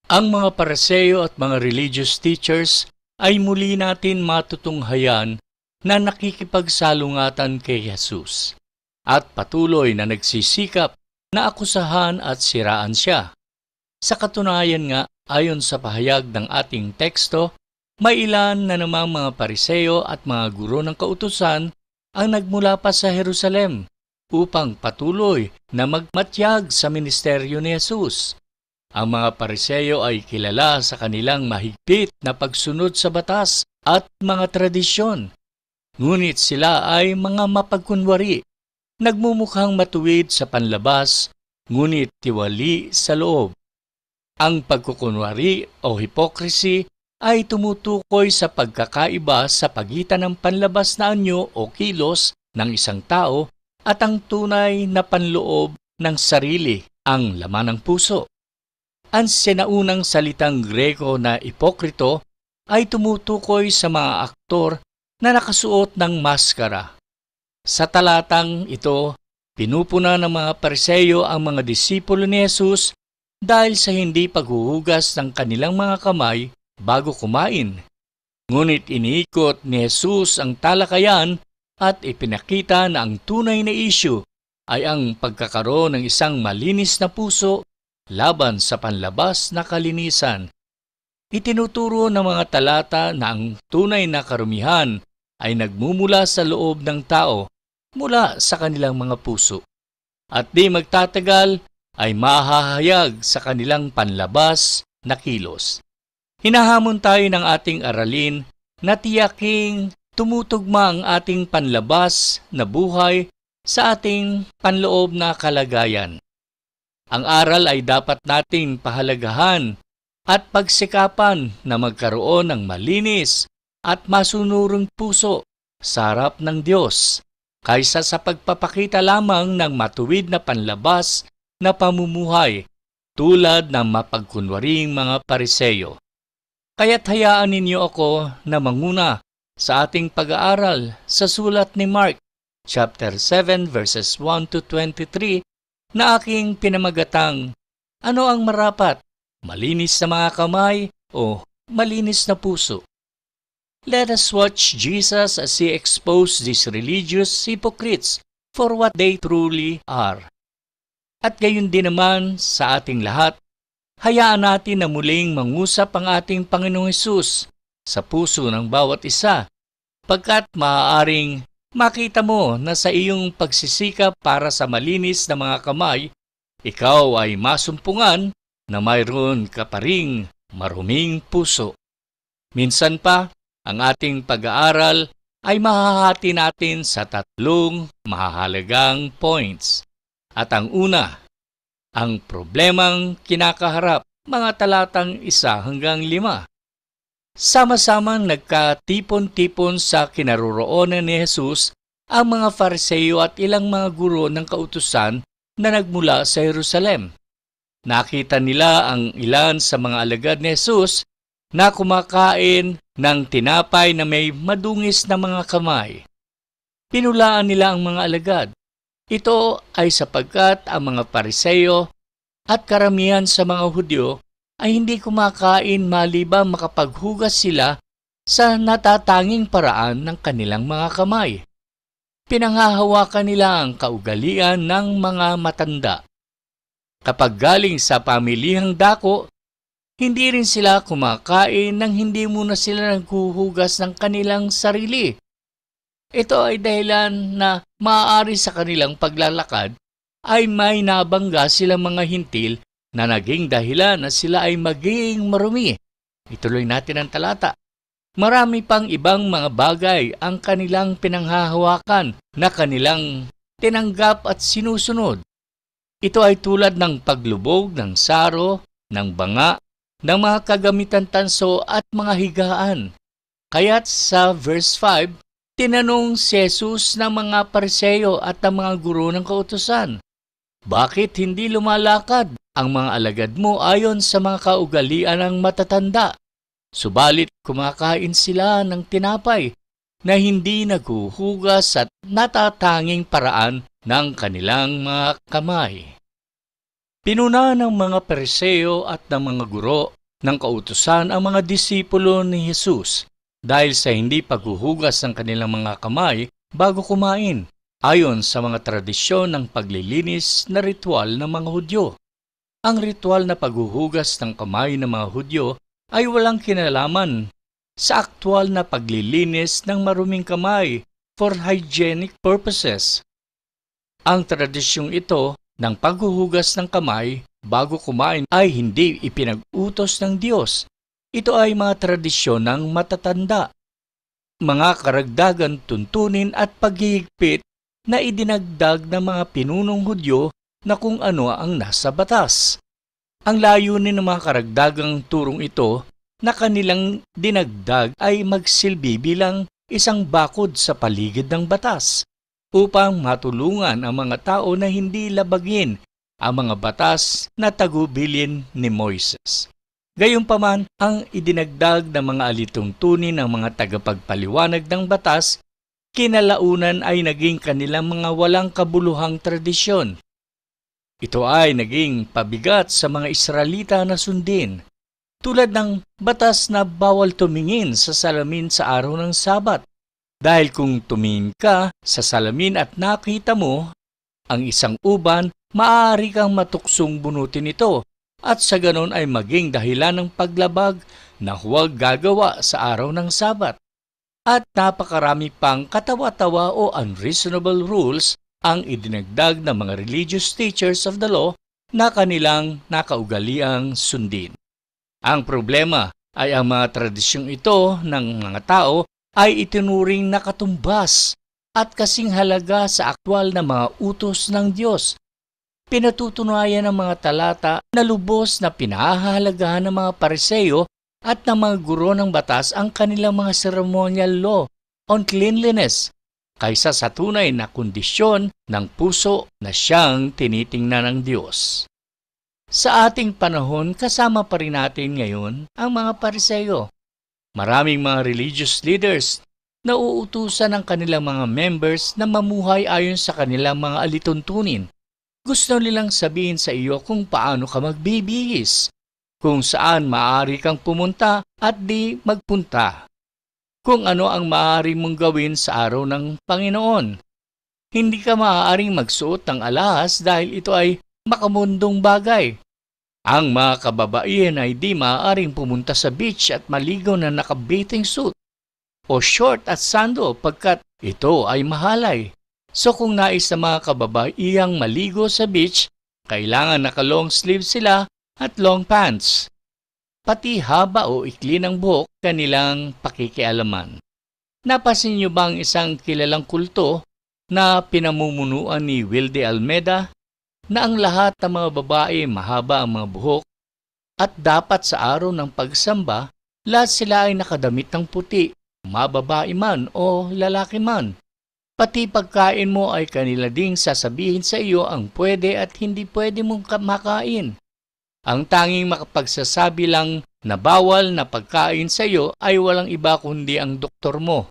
Ang mga Pariseo at mga religious teachers ay muli natin matutunghayan na nakikipagsalungatan kay Jesus at patuloy na nagsisikap na akusahan at siraan siya. Sa katunayan nga, ayon sa pahayag ng ating teksto, may ilan na namang mga Pariseo at mga guro ng kautusan ang nagmula pa sa Jerusalem upang patuloy na magmatyag sa ministeryo ni Jesus. Ang mga Pariseo ay kilala sa kanilang mahigpit na pagsunod sa batas at mga tradisyon. Ngunit sila ay mga mapagkunwari, nagmumukhang matuwid sa panlabas, ngunit tiwali sa loob. Ang pagkukunwari o hypocrisy ay tumutukoy sa pagkakaiba sa pagitan ng panlabas na anyo o kilos ng isang tao at ang tunay na panloob ng sarili, ang laman ng puso. Ang sinaunang salitang Grego na ipokrito ay tumutukoy sa mga aktor na nakasuot ng maskara. Sa talatang ito, pinupuna ng mga Pariseo ang mga disipulo ni Jesus dahil sa hindi paghuhugas ng kanilang mga kamay bago kumain. Ngunit iniikot ni Jesus ang talakayan at ipinakita na ang tunay na issue ay ang pagkakaroon ng isang malinis na puso laban sa panlabas na kalinisan. Itinuturo ng mga talata na ang tunay na karumihan ay nagmumula sa loob ng tao mula sa kanilang mga puso. At di magtatagal ay mahahayag sa kanilang panlabas na kilos. Hinahamon tayo ng ating aralin na tiyaking tumutugma ang ating panlabas na buhay sa ating panloob na kalagayan. Ang aral ay dapat nating pahalagahan at pagsikapan na magkaroon ng malinis at masunurong puso sa harap ng Diyos kaysa sa pagpapakita lamang ng matuwid na panlabas na pamumuhay tulad ng mapagkunwaring mga Pariseo. Kaya't hayaan ninyo ako na manguna sa ating pag-aaral sa sulat ni Mark, chapter 7, verses 1 to 23, na aking pinamagatang, ano ang marapat? Malinis na mga kamay o malinis na puso? Let us watch Jesus as He exposed these religious hypocrites for what they truly are. At gayon din naman sa ating lahat, hayaan natin na muling mangusap ang ating Panginoong Hesus sa puso ng bawat isa, pagkat maaaring makita mo na sa iyong pagsisikap para sa malinis na mga kamay, ikaw ay masumpungan na mayroon ka pa ring maruming puso. Minsan pa, ang ating pag-aaral ay mahahati natin sa 3 mahahalagang points. At ang una, ang problemang kinakaharap, mga talatang 1 hanggang 5. Sama-samang nagkatipon-tipon sa kinaroroonan ni Jesus ang mga Pariseo at ilang mga guro ng kautusan na nagmula sa Jerusalem. Nakita nila ang ilan sa mga alagad ni Jesus na kumakain ng tinapay na may madungis na mga kamay. Pinulaan nila ang mga alagad. Ito ay sapagkat ang mga Pariseo at karamihan sa mga Hudyo ay hindi kumakain maliban makapaghugas sila sa natatanging paraan ng kanilang mga kamay. Pinanghahawakan nila ang kaugalian ng mga matanda. Kapag galing sa pamilihang dako, hindi rin sila kumakain nang hindi muna sila naghuhugas ng kanilang sarili. Ito ay dahilan na maaari sa kanilang paglalakad ay may nabangga silang mga hintil na naging dahilan na sila ay maging marumi. Ituloy natin ang talata. Marami pang ibang mga bagay ang kanilang pinanghahawakan na kanilang tinanggap at sinusunod. Ito ay tulad ng paglubog ng saro, ng banga, ng mga kagamitan tanso at mga higaan. Kaya't sa verse 5, tinanong si Jesus ng mga Pariseo at ng mga guro ng kautusan, bakit hindi lumalakad ang mga alagad mo ayon sa mga kaugalian ng matatanda? Subalit kumakain sila ng tinapay na hindi naghuhugas at natatanging paraan ng kanilang mga kamay. Pinuna ng mga Pariseo at ng mga guro ng kautusan ang mga disipulo ni Jesus dahil sa hindi paghuhugas ng kanilang mga kamay bago kumain, ayon sa mga tradisyon ng paglilinis na ritual ng mga Hudyo. Ang ritual na paghuhugas ng kamay ng mga Hudyo ay walang kinalaman sa aktwal na paglilinis ng maruming kamay for hygienic purposes. Ang tradisyong ito ng paghuhugas ng kamay bago kumain ay hindi ipinag-utos ng Diyos. Ito ay mga tradisyon ng matatanda, mga karagdagan tuntunin at paghihigpit na idinagdag ng mga pinunong Hudyo na kung ano ang nasa batas. Ang layunin ng mga karagdagang turong ito na kanilang dinagdag ay magsilbi bilang isang bakod sa paligid ng batas upang matulungan ang mga tao na hindi labagin ang mga batas na tagubilin ni Moises. Gayunpaman, ang idinagdag ng mga alituntunin ng mga tagapagpaliwanag ng batas, kinalaunan ay naging kanilang mga walang kabuluhang tradisyon. Ito ay naging pabigat sa mga Israelita na sundin, tulad ng batas na bawal tumingin sa salamin sa araw ng Sabat. Dahil kung tumingin ka sa salamin at nakita mo ang isang uban, maaari kang matuksong bunutin ito at sa ganon ay maging dahilan ng paglabag na huwag gagawa sa araw ng Sabat. At napakarami pang katawa-tawa o unreasonable rules ang idinagdag ng mga religious teachers of the law na kanilang nakaugaliang sundin. Ang problema ay ang mga tradisyong ito ng mga tao ay itinuring na katumbas at kasing halaga sa aktwal na mga utos ng Diyos. Pinatutunayan ng mga talata na lubos na pinahahalagahan ng mga Pariseo at ng mga guro ng batas ang kanilang mga ceremonial law on cleanliness kaysa sa tunay na kondisyon ng puso na siyang tinitingnan ng Diyos. Sa ating panahon, kasama pa rin natin ngayon ang mga Pariseo. Maraming mga religious leaders na uutusan ng kanilang mga members na mamuhay ayon sa kanilang mga alituntunin. Gusto nilang sabihin sa iyo kung paano ka magbibihis, kung saan maaari kang pumunta at di magpunta, kung ano ang maaari mong gawin sa araw ng Panginoon. Hindi ka maaaring magsuot ng alahas dahil ito ay makamundong bagay. Ang mga kababaihan ay di maaaring pumunta sa beach at maligo na naka-bathing suit o short at sando pagkat ito ay mahalay. So kung nais na mga kababaihang maligo sa beach, kailangan naka-long sleeve sila at long pants. Pati haba o ikli ng buhok kanilang pakikialaman. Napansin niyo ba ang isang kilalang kulto na pinamumunuan ni Wilde Almeida na ang lahat ng mga babae mahaba ang mga buhok at dapat sa araw ng pagsamba, lahat sila ay nakadamit ng puti, mababae man o lalaki man. Pati pagkain mo ay kanila ding sasabihin sa iyo ang pwede at hindi pwede mong makain. Ang tanging makapagsasabi lang na bawal na pagkain sa iyo ay walang iba kundi ang doktor mo.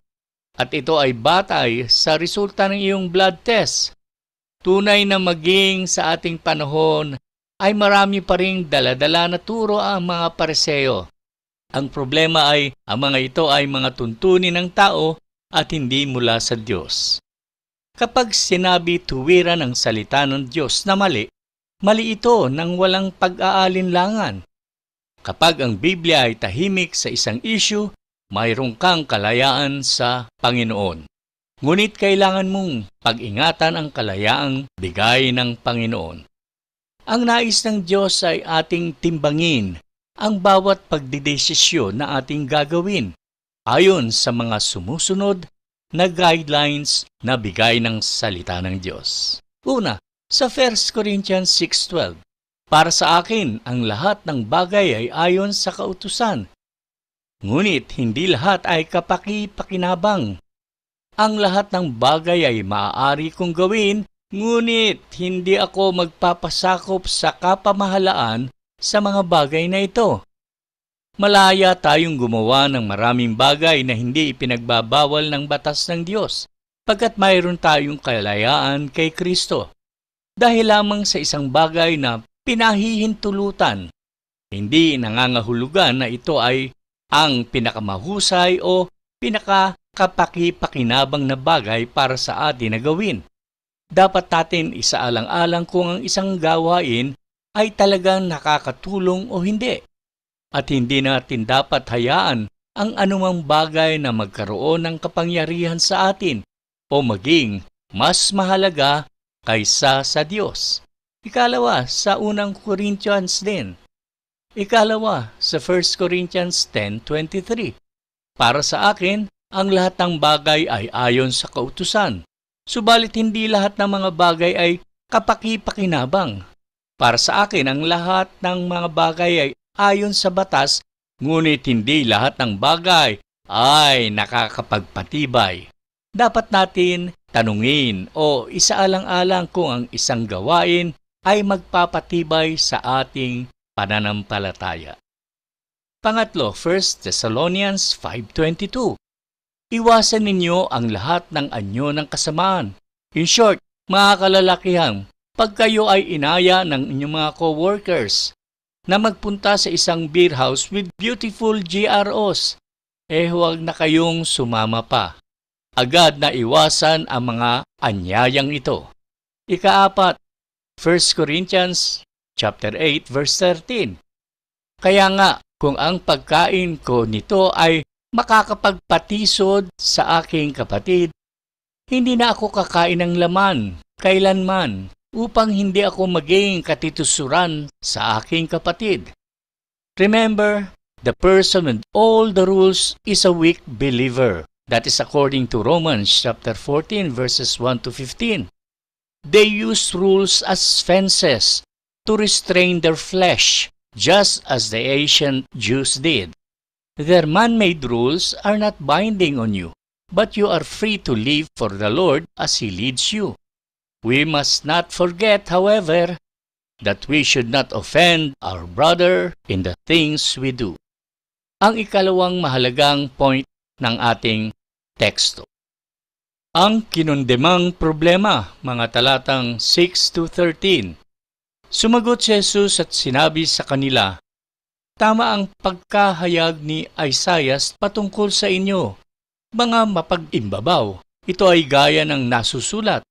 At ito ay batay sa resulta ng iyong blood test. Tunay na maging sa ating panahon ay marami pa ring dala-dala na turo ang mga Pariseo. Ang problema ay ang mga ito ay mga tuntunin ng tao at hindi mula sa Diyos. Kapag sinabi tuwiran ang salita ng Diyos na mali, mali ito nang walang pag-aalinlangan. Kapag ang Biblia ay tahimik sa isang issue, mayroon kang kalayaan sa Panginoon. Ngunit kailangan mong pag-ingatan ang kalayaang bigay ng Panginoon. Ang nais ng Diyos ay ating timbangin ang bawat pagdidesisyon na ating gagawin ayon sa mga sumusunod na guidelines na bigay ng salita ng Diyos. Una, sa 1 Corinthians 6:12, para sa akin, ang lahat ng bagay ay ayon sa kautusan. Ngunit hindi lahat ay kapaki-pakinabang. Ang lahat ng bagay ay maaari kong gawin, ngunit hindi ako magpapasakop sa kapamahalaan sa mga bagay na ito. Malaya tayong gumawa ng maraming bagay na hindi ipinagbabawal ng batas ng Diyos, pagkat mayroon tayong kalayaan kay Kristo. Dahil lamang sa isang bagay na pinahihintulutan. Hindi nangangahulugan na ito ay ang pinakamahusay o pinakakapakipakinabang na bagay para sa atin na gawin. Dapat natin isaalang-alang kung ang isang gawain ay talagang nakakatulong o hindi. At hindi natin dapat hayaan ang anumang bagay na magkaroon ng kapangyarihan sa atin o maging mas mahalaga kaysa sa Diyos. Ikalawa, sa unang Corinthians din. Ikalawa, sa 1 Corinthians 10:23. Para sa akin, ang lahat ng bagay ay ayon sa kautusan. Subalit hindi lahat ng mga bagay ay kapaki-pakinabang. Para sa akin, ang lahat ng mga bagay ay ayon sa batas, ngunit hindi lahat ng bagay ay nakakapagpatibay. Dapat natin tanungin o isaalang-alang kung ang isang gawain ay magpapatibay sa ating pananampalataya. Pangatlo, 1 Thessalonians 5:22. Iwasan ninyo ang lahat ng anyo ng kasamaan. In short, mga kalalakihang, pag kayo ay inaya ng inyong mga co-workers na magpunta sa isang beer house with beautiful GROs, huwag na kayong sumama pa. Agad na iwasan ang mga anyayang ito. Ikaapat, 1 Corinthians chapter 8 verse 13. Kaya nga, kung ang pagkain ko nito ay makakapagpatisod sa aking kapatid, hindi na ako kakain ng laman kailanman upang hindi ako maging katitusuran sa aking kapatid. Remember, the person with all the rules is a weak believer. That is according to Romans chapter 14 verses 1 to 15. They use rules as fences to restrain their flesh, just as the ancient Jews did. Their man-made rules are not binding on you, but you are free to live for the Lord as He leads you. We must not forget, however, that we should not offend our brother in the things we do. Ang ikalawang mahalagang point ng ating teksto. Ang kinundemang problema, mga talatang 6 to 13. Sumagot si Jesus at sinabi sa kanila, tama ang pagkahayag ni Isaias patungkol sa inyo, mga mapag-imbabaw. Ito ay gaya ng nasusulat.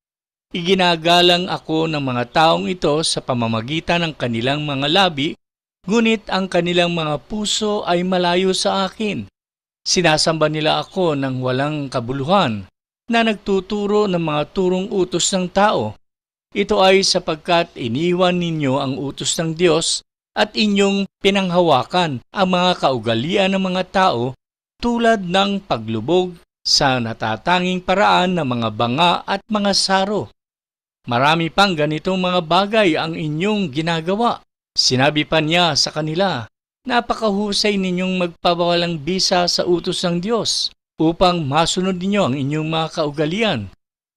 Iginagalang ako ng mga taong ito sa pamamagitan ng kanilang mga labi, ngunit ang kanilang mga puso ay malayo sa akin. Sinasamba nila ako ng walang kabuluhan, na nagtuturo ng mga turong utos ng tao. Ito ay sapagkat iniwan ninyo ang utos ng Diyos at inyong pinanghawakan ang mga kaugalian ng mga tao tulad ng paglubog sa natatanging paraan ng mga banga at mga saro. Marami pang ganitong mga bagay ang inyong ginagawa. Sinabi pa niya sa kanila, napakahusay ninyong magpabawalang bisa sa utos ng Diyos upang masunod ninyo ang inyong mga kaugalian.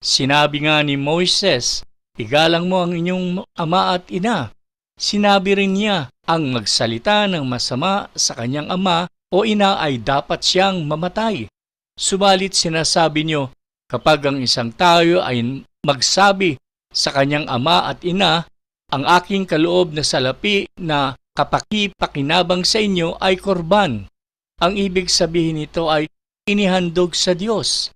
Sinabi nga ni Moises, igalang mo ang inyong ama at ina. Sinabi rin niya, ang magsalita ng masama sa kanyang ama o ina ay dapat siyang mamatay. Subalit sinasabi niyo, kapag ang isang tao ay magsabi sa kanyang ama at ina, ang aking kaloob na salapi na kapaki-pakinabang sa inyo ay korban. Ang ibig sabihin nito ay inihandog sa Diyos.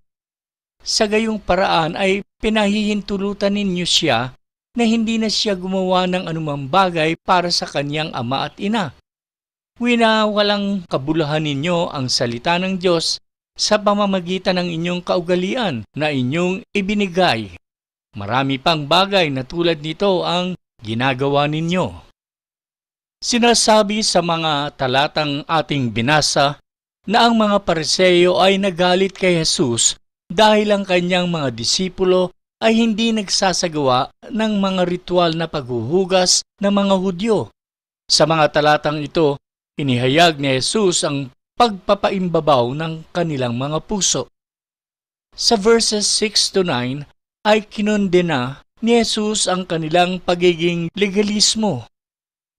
Sa gayong paraan ay pinahihintulutan ninyo siya na hindi na siya gumawa ng anumang bagay para sa kanyang ama at ina. Winawalang kabuluhan ninyo ang salita ng Diyos sa pamamagitan ng inyong kaugalian na inyong ibinigay. Marami pang bagay na tulad nito ang ginagawa ninyo. Sinasabi sa mga talatang ating binasa na ang mga Pariseo ay nagalit kay Jesus dahil ang kanyang mga disipulo ay hindi nagsasagawa ng mga ritual na paghuhugas ng mga Hudyo. Sa mga talatang ito, inihayag ni Jesus ang pagpapaimbabaw ng kanilang mga puso. Sa verses 6 to 9 ay kinondena ni Jesus ang kanilang pagiging legalismo.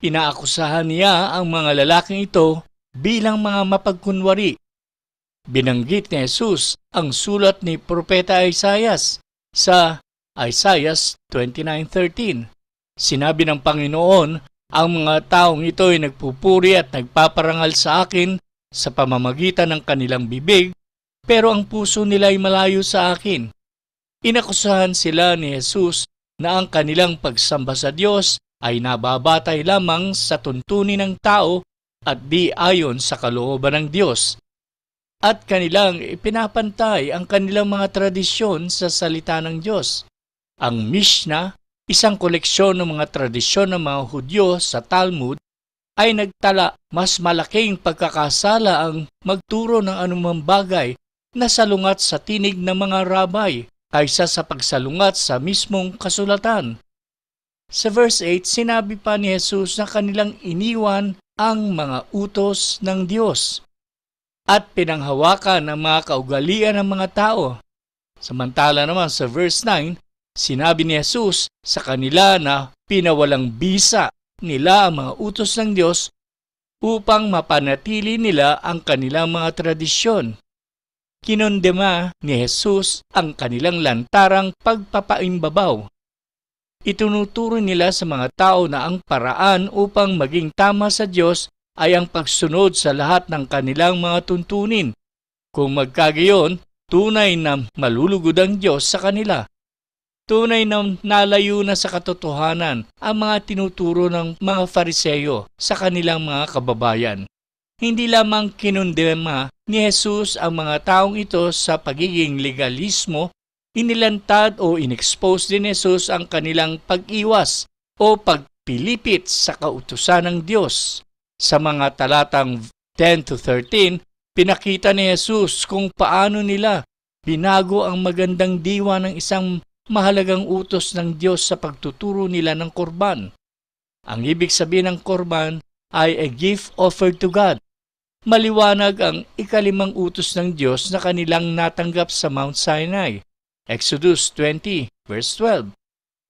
Inaakusahan niya ang mga lalaking ito bilang mga mapagkunwari. Binanggit ni Jesus ang sulat ni Propeta Isaias sa Isaiah 29:13. Sinabi ng Panginoon Ang mga taong ito ay nagpupuri at nagpaparangal sa akin sa pamamagitan ng kanilang bibig, pero ang puso nila ay malayo sa akin. Inakusahan sila ni Jesus na ang kanilang pagsamba sa Diyos ay nababatay lamang sa tuntunin ng tao at di ayon sa kalooban ng Diyos. At kanilang ipinapantay ang kanilang mga tradisyon sa salita ng Diyos. Ang Mishnah, isang koleksyon ng mga tradisyon ng mga Hudyo sa Talmud, ay nagtala mas malaking pagkakasala ang magturo ng anumang bagay na salungat sa tinig ng mga rabay kaysa sa pagsalungat sa mismong kasulatan. Sa verse 8, sinabi pa ni Jesus na kanilang iniwan ang mga utos ng Diyos at pinanghawakan ang mga kaugalian ng mga tao. Samantala naman sa verse 9, sinabi ni Jesus sa kanila na pinawalang bisa nila ang mga utos ng Diyos upang mapanatili nila ang kanilang mga tradisyon. Kinondema ni Jesus ang kanilang lantarang pagpapaimbabaw. Itunuturo nila sa mga tao na ang paraan upang maging tama sa Diyos ay ang pagsunod sa lahat ng kanilang mga tuntunin. Kung magkagayon, tunay na malulugod ang Diyos sa kanila. Tunay na nalayo na sa katotohanan ang mga tinuturo ng mga Fariseyo sa kanilang mga kababayan. Hindi lamang kinondema ni Jesus ang mga taong ito sa pagiging legalismo, inilantad o inexpose din ni Jesus ang kanilang pag-iwas o pagpilipit sa kautusan ng Diyos. Sa mga talatang 10 to 13, pinakita ni Jesus kung paano nila binago ang magandang diwa ng isang mahalagang utos ng Diyos sa pagtuturo nila ng korban. Ang ibig sabihin ng korban ay a gift offered to God. Maliwanag ang ikalimang utos ng Diyos na kanilang natanggap sa Mount Sinai. Exodus 20, verse 12.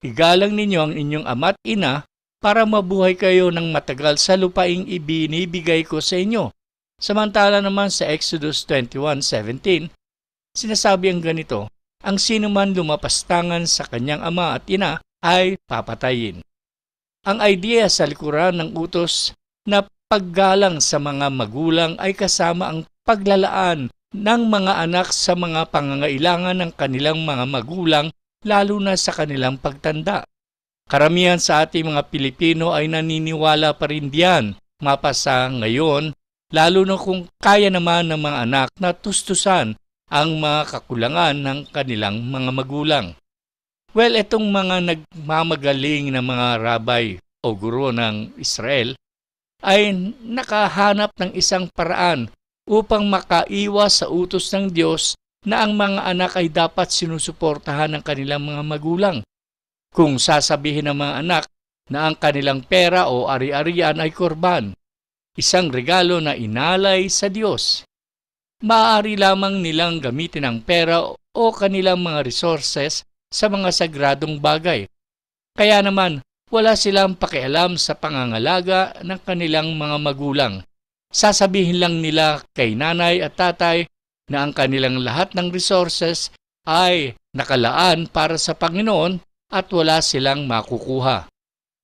Igalang ninyo ang inyong ama't ina para mabuhay kayo ng matagal sa lupaing ibinibigay ko sa inyo. Samantala naman sa Exodus 21:17, sinasabi ang ganito, ang sinuman lumapastangan sa kanyang ama at ina ay papatayin. Ang idea sa likuran ng utos na paggalang sa mga magulang ay kasama ang paglalaan ng mga anak sa mga pangangailangan ng kanilang mga magulang, lalo na sa kanilang pagtanda. Karamihan sa ating mga Pilipino ay naniniwala pa rin diyan, mapasa ngayon, lalo na kung kaya naman ng mga anak na tustusan ang mga kakulangan ng kanilang mga magulang. Well, itong mga nagmamagaling na mga rabay o guro ng Israel ay nakahanap ng isang paraan upang makaiwas sa utos ng Diyos na ang mga anak ay dapat sinusuportahan ng kanilang mga magulang. Kung sasabihin ng mga anak na ang kanilang pera o ari-arian ay korban, isang regalo na inalay sa Diyos, maaari lamang nilang gamitin ang pera o kanilang mga resources sa mga sagradong bagay. Kaya naman, wala silang pakialam sa pangangalaga ng kanilang mga magulang. Sasabihin lang nila kay nanay at tatay na ang kanilang lahat ng resources ay nakalaan para sa Panginoon at wala silang makukuha.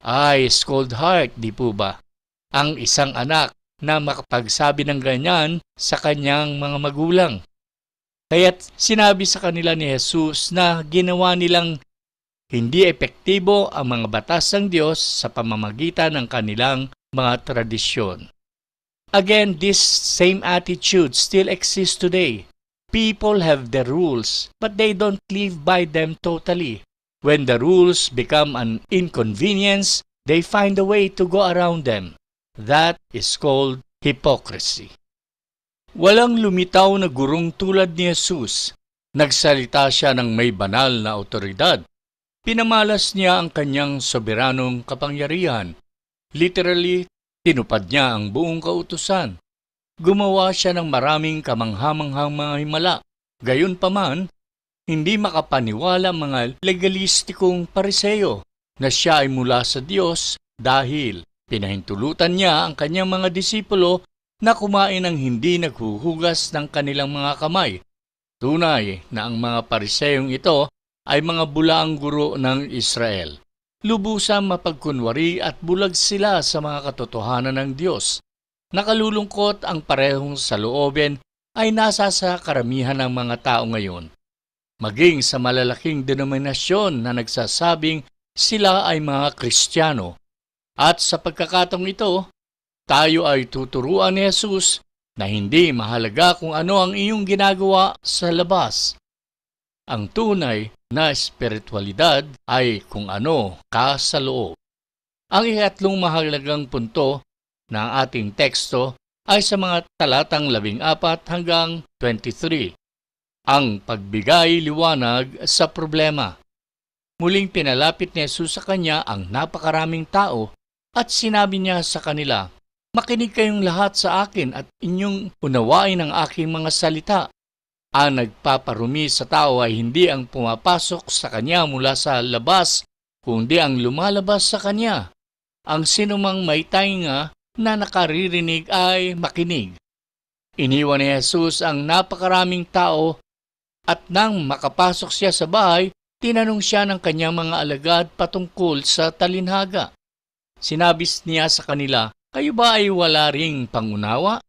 Ay, cold heart, di po ba? Ang isang anak na makapagsabi ng ganyan sa kanyang mga magulang. Kaya't sinabi sa kanila ni Jesus na ginawa nilang hindi epektibo ang mga batas ng Diyos sa pamamagitan ng kanilang mga tradisyon. Again, this same attitude still exists today. People have their rules, but they don't live by them totally. When the rules become an inconvenience, they find a way to go around them. That is called hypocrisy. Walang lumitaw na gurong tulad ni Jesus. Nagsalita siya ng may banal na awtoridad. Pinamalas niya ang kanyang soberanong kapangyarihan. Literally, tinupad niya ang buong kautusan. Gumawa siya ng maraming kamanghamanghang mga himala. Gayunpaman, hindi makapaniwala mga legalistikong Pariseo na siya ay mula sa Diyos dahil pinahintulutan niya ang kanyang mga disipulo na kumain ng hindi naghuhugas ng kanilang mga kamay. Tunay na ang mga Pariseyong ito ay mga bulaang guro ng Israel. lubusang mapagkunwari at bulag sila sa mga katotohanan ng Diyos. Nakalulungkot ang parehong saloobin ay nasa sa karamihan ng mga tao ngayon. Maging sa malalaking denominasyon na nagsasabing sila ay mga Kristiyano. At sa pagkakataong ito, tayo ay tuturuan ni Jesus na hindi mahalaga kung ano ang iyong ginagawa sa labas. Ang tunay na espiritualidad ay kung ano ka sa loob. Ang ikatlong mahalagang punto ng ating teksto ay sa mga talatang 14 hanggang 23. Ang pagbigay liwanag sa problema. Muling pinalapit ni Jesus sa kanya ang napakaraming tao at sinabi niya sa kanila, "Makinig kayong lahat sa akin at inyong unawain ang aking mga salita. Ang nagpaparumi sa tao ay hindi ang pumapasok sa kanya mula sa labas, kundi ang lumalabas sa kanya. Ang sinumang may tainga na nakaririnig ay makinig." Iniwan ni Jesus ang napakaraming tao at nang makapasok siya sa bahay, tinanong siya ng kanyang mga alagad patungkol sa talinhaga. Sinabi niya sa kanila, "Kayo ba ay wala ring pangunawa?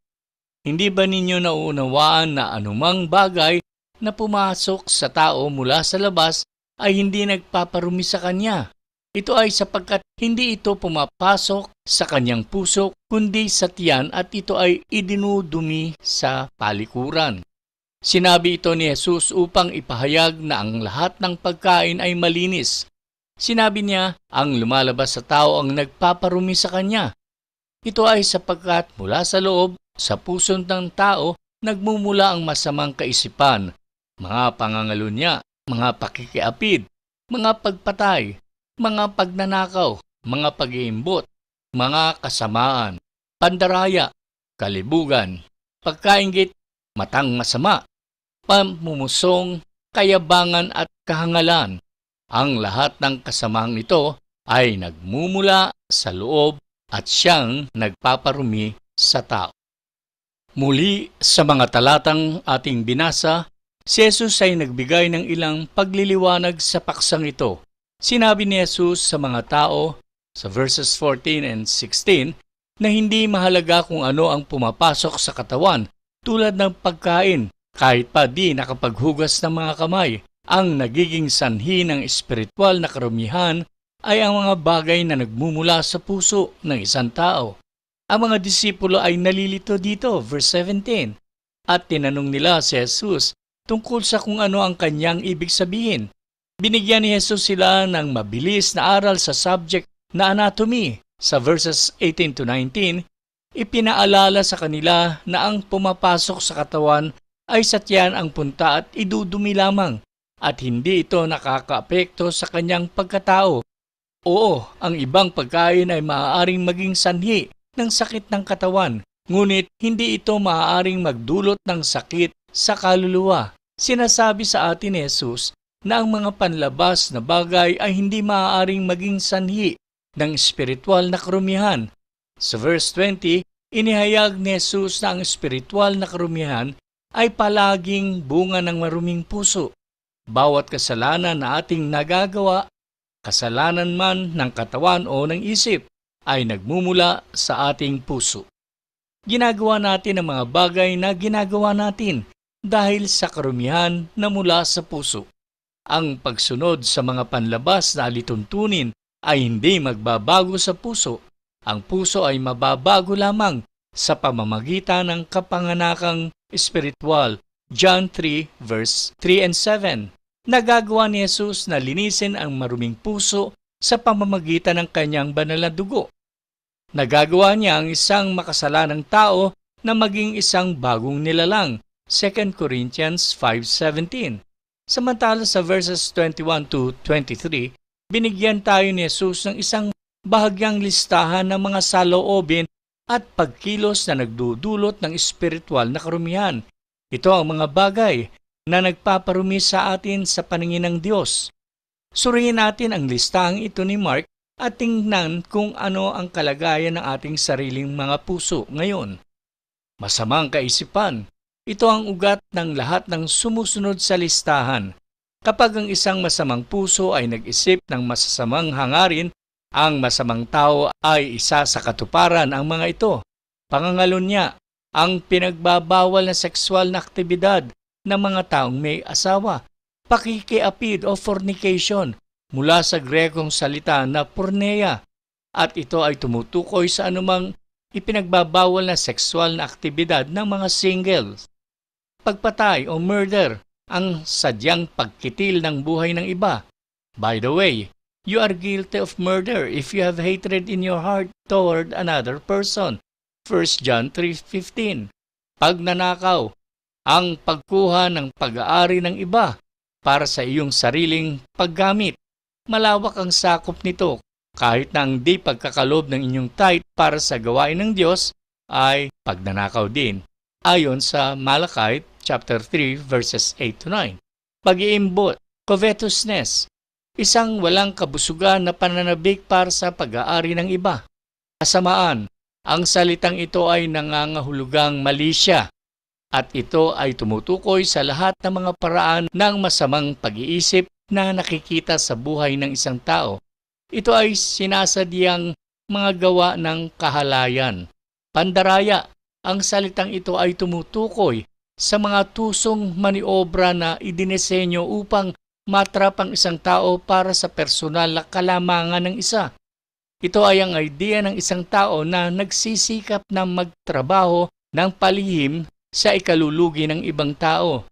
Hindi ba ninyo nauunawaan na anumang bagay na pumasok sa tao mula sa labas ay hindi nagpaparumi sa kanya? Ito ay sapagkat hindi ito pumapasok sa kanyang puso kundi sa tiyan at ito ay idinudumi sa palikuran." Sinabi ito ni Jesus upang ipahayag na ang lahat ng pagkain ay malinis. Sinabi niya, ang lumalabas sa tao ang nagpaparumi sa kanya. Ito ay sapagkat mula sa loob, sa puso ng tao, nagmumula ang masamang kaisipan, mga pangangalunya, mga pakikiapid, mga pagpatay, mga pagnanakaw, mga pag-iimbot, mga kasamaan, pandaraya, kalibugan, pagkainggit, matang masama, pamumusong, kayabangan at kahangalan. Ang lahat ng kasamang ito ay nagmumula sa loob at siyang nagpaparumi sa tao. Muli sa mga talatang ating binasa, si Jesus ay nagbigay ng ilang pagliliwanag sa paksang ito. Sinabi ni Jesus sa mga tao sa verses 14 and 16 na hindi mahalaga kung ano ang pumapasok sa katawan tulad ng pagkain, kahit pa di nakapaghugas ng mga kamay. Ang nagiging sanhi ng espiritual na karumihan ay ang mga bagay na nagmumula sa puso ng isang tao. Ang mga disipulo ay nalilito dito, verse 17, at tinanong nila si Jesus tungkol sa kung ano ang kanyang ibig sabihin. Binigyan ni Jesus sila ng mabilis na aral sa subject na anatomy. Sa verses 18 to 19, ipinaalala sa kanila na ang pumapasok sa katawan ay sa tiyan ang punta at idudumi lamang at hindi ito nakakaapekto sa kanyang pagkatao. Oo, ang ibang pagkain ay maaaring maging sanhi ng sakit ng katawan, ngunit hindi ito maaaring magdulot ng sakit sa kaluluwa. Sinasabi sa atin ni Jesus na ang mga panlabas na bagay ay hindi maaaring maging sanhi ng espiritual na karumihan. Sa verse 20, inihayag ni Jesus na ang espiritual na karumihan ay palaging bunga ng maruming puso. Bawat kasalanan na ating nagagawa, kasalanan man ng katawan o ng isip, ay nagmumula sa ating puso. Ginagawa natin ang mga bagay na ginagawa natin dahil sa karumihan na mula sa puso. Ang pagsunod sa mga panlabas na alituntunin ay hindi magbabago sa puso. Ang puso ay mababago lamang sa pamamagitan ng kapanganakang espiritual. John 3 verse 3 and 7. Nagagawa ni Jesus na linisin ang maruming puso sa pamamagitan ng kanyang banal na dugo. Nagagawa niya ang isang makasalanang tao na maging isang bagong nilalang. 2 Corinthians 5:17. Samantala sa verses 21 to 23, binigyan tayo ni Jesus ng isang bahagyang listahan ng mga saloobin at pagkilos na nagdudulot ng espiritual na karumihan. Ito ang mga bagay na nagpaparumi sa atin sa paningin ng Diyos. Suriin natin ang listahang ito ni Mark at tingnan kung ano ang kalagayan ng ating sariling mga puso ngayon. Masamang kaisipan. Ito ang ugat ng lahat ng sumusunod sa listahan. Kapag ang isang masamang puso ay nag-isip ng masasamang hangarin, ang masamang tao ay isa sa katuparan ang mga ito. Pangangalunya, ang pinagbabawal na sexual na aktibidad ng mga taong may asawa, pakikiapid o fornication, mula sa Grekong salita na porneia, at ito ay tumutukoy sa anumang ipinagbabawal na sexual na aktibidad ng mga singles. Pagpatay o murder, ang sadyang pagkitil ng buhay ng iba. By the way, you are guilty of murder if you have hatred in your heart toward another person. 1 John 3:15. Pagnanakaw, ang pagkuha ng pag-aari ng iba para sa iyong sariling paggamit. Malawak ang sakop nito, kahit na ang di pagkakalob ng inyong tithe para sa gawain ng Diyos ay pagnanakaw din, ayon sa Malakay chapter 3 verses 8 to 9. Pag-iimbot, covetousness, isang walang kabusugan na pananabik para sa pag-aari ng iba. Kasamaan, ang salitang ito ay nangangahulugang malisya, at ito ay tumutukoy sa lahat ng mga paraan ng masamang pag-iisip na nakikita sa buhay ng isang tao. Ito ay sinasadyang mga gawa ng kahalayan. Pandaraya, ang salitang ito ay tumutukoy sa mga tusong maniobra na idinisenyo upang matrap ang isang tao para sa personal na kalamangan ng isa. Ito ay ang idea ng isang tao na nagsisikap na magtrabaho ng palihim sa ikalulugi ng ibang tao.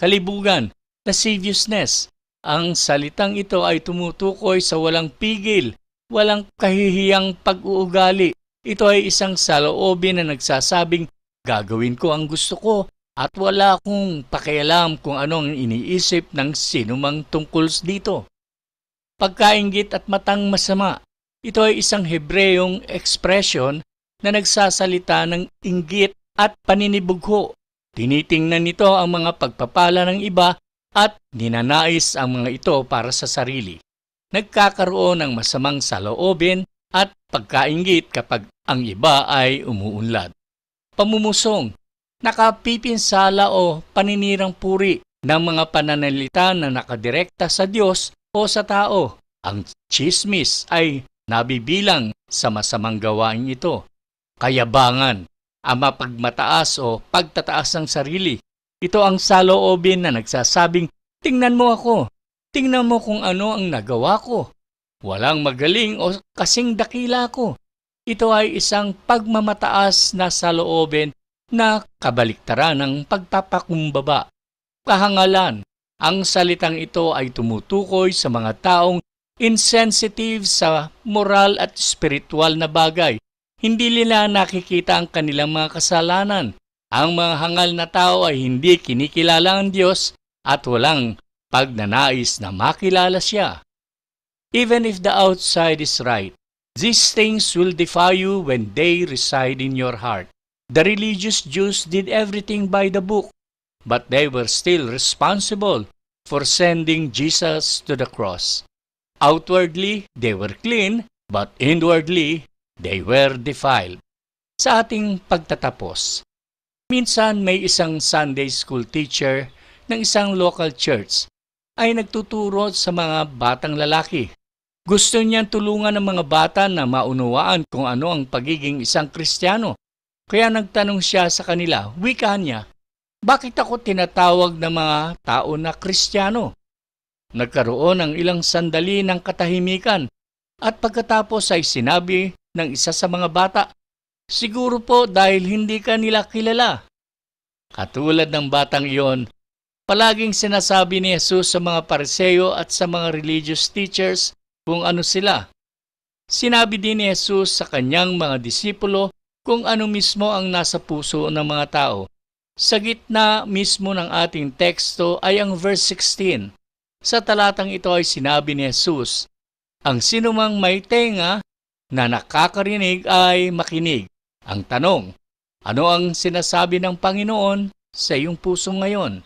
Kalibugan, lasciviousness. Ang salitang ito ay tumutukoy sa walang pigil, walang kahihiyang pag-uugali. Ito ay isang saloobin na nagsasabing, gagawin ko ang gusto ko at wala akong pakialam kung anong iniisip ng sinumang tungkol dito. Pagkainggit at matang masama. Ito ay isang Hebreyong ekspresyon na nagsasalita ng inggit at paninibugho. Tinitingnan nito ang mga pagpapala ng iba at ninanais ang mga ito para sa sarili. Nagkakaroon ng masamang saloobin at pagkainggit kapag ang iba ay umuunlad. Pamumusong, nakapipinsala o paninirang puri ng mga pananalita na nakadirekta sa Diyos o sa tao. Ang tsismis ay nabibilang sa masamang gawain ito. Kayabangan, ang mapagmataas o pagtataas ng sarili. Ito ang saloobin na nagsasabing, tingnan mo ako, tingnan mo kung ano ang nagawa ko. Walang magaling o kasing dakila ko. Ito ay isang pagmamataas na saloobin na kabaliktaran ng pagpapakumbaba. Kahangalan, ang salitang ito ay tumutukoy sa mga taong insensitive sa moral at spiritual na bagay. Hindi nila nakikita ang kanilang mga kasalanan. Ang mga hangal na tao ay hindi kinikilala ang Diyos at walang pagnanais na makilala siya. Even if the outside is right, these things will defy you when they reside in your heart. The religious Jews did everything by the book, but they were still responsible for sending Jesus to the cross. Outwardly, they were clean, but inwardly, they were defiled. Sa ating pagtatapos, minsan may isang Sunday school teacher ng isang local church ay nagtuturo sa mga batang lalaki. Gusto niyang tulungan ng mga bata na maunawaan kung ano ang pagiging isang Kristiyano. Kaya nagtanong siya sa kanila, wika niya, bakit ako tinatawag ng mga tao na Kristiyano? Nagkaroon ng ilang sandali ng katahimikan at pagkatapos ay sinabi ng isa sa mga bata, siguro po dahil hindi ka nila kilala. Katulad ng batang iyon, palaging sinasabi ni Jesus sa mga Pariseo at sa mga religious teachers kung ano sila. Sinabi din ni Jesus sa kanyang mga disipulo kung ano mismo ang nasa puso ng mga tao. Sa gitna mismo ng ating teksto ay ang verse 16. Sa talatang ito ay sinabi ni Jesus, ang sinumang may tenga na nakakarinig ay makinig. Ang tanong, ano ang sinasabi ng Panginoon sa iyong puso ngayon?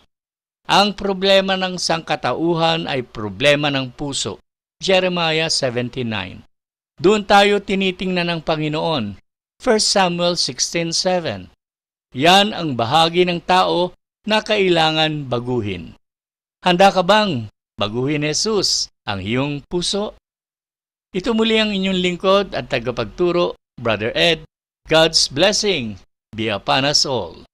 Ang problema ng sangkatauhan ay problema ng puso. Jeremiah 17:9. Doon tayo tinitingnan ng Panginoon. 1 Samuel 16:7. Yan ang bahagi ng tao na kailangan baguhin. Handa ka bang baguhin ni Jesus ang iyong puso? Ito muli ang inyong lingkod at tagapagturo, Brother Ed. God's blessing be upon us all.